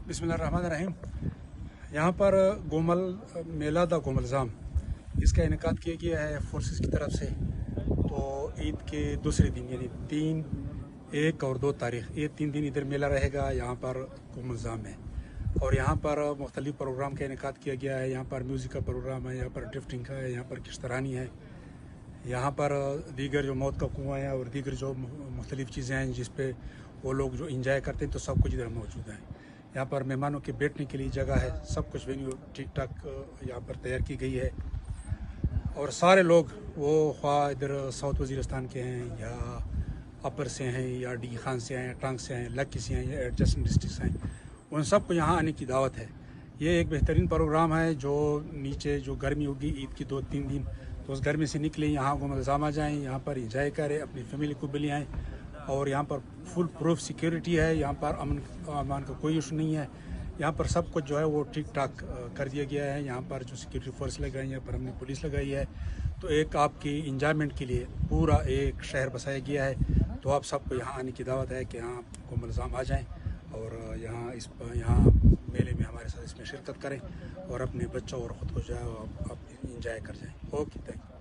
बिस्मिल्लाहिर्रहमानिर्रहीम। यहाँ पर गोमल मेला दा गोमलजाम इसका इनेकाद किया गया है फोर्सेस की तरफ से। तो ईद के दूसरे दिन यानी 3, 1 और 2 तारीख, ये 3 दिन इधर मेला रहेगा यहाँ पर गोमलजाम में। और यहाँ पर मुख्तलिफ प्रोग्राम का इनेकाद किया गया है। यहाँ पर म्यूज़िक का प्रोग्राम है, यहाँ पर ड्रिफ्टिंग का है, यहाँ पर किश्तरानी है, यहाँ पर दीगर जो मौत का कुआं है और दीगर जो मुख्तलिफ़ चीज़ें हैं जिस पे वो लोग जो इंजॉय करते हैं, तो सब कुछ इधर मौजूद है। यहाँ पर मेहमानों के बैठने के लिए जगह है, सब कुछ वेन्यू ठीक ठाक यहाँ पर तैयार की गई है। और सारे लोग वो ख्वाह इधर साउथ वज़ीरिस्तान के हैं या अपर से हैं या डी खान से हैं, टांग से हैं, लक्की से हैं या एडजस्टेंट डिस्ट्रिक्ट से हैं, उन सब को यहाँ आने की दावत है। ये एक बेहतरीन प्रोग्राम है। जो नीचे जो गर्मी होगी ईद की 2-3 दिन, तो उस गर्मी से निकले यहाँ गोमलजाम आ जाएँ, यहाँ पर इंजॉय करें, अपनी फैमिली को भी ले आएँ। और यहाँ पर फुल प्रूफ सिक्योरिटी है, यहाँ पर अमान का कोई इशू नहीं है। यहाँ पर सब कुछ जो है वो ठीक ठाक कर दिया गया है। यहाँ पर जो सिक्योरिटी फोर्स लगाई है, यहाँ पर हमने पुलिस लगाई है। तो एक आपकी इंजॉयमेंट के लिए पूरा एक शहर बसाया गया है। तो आप सबको यहाँ आने की दावत है कि यहाँ गोमलजाम आ जाएँ और यहाँ मेले में हमारे साथ इसमें शिरकत करें और अपने बच्चों और ख़ुद को जो है आप इंजॉय कर जाएँ। Okay, thank you.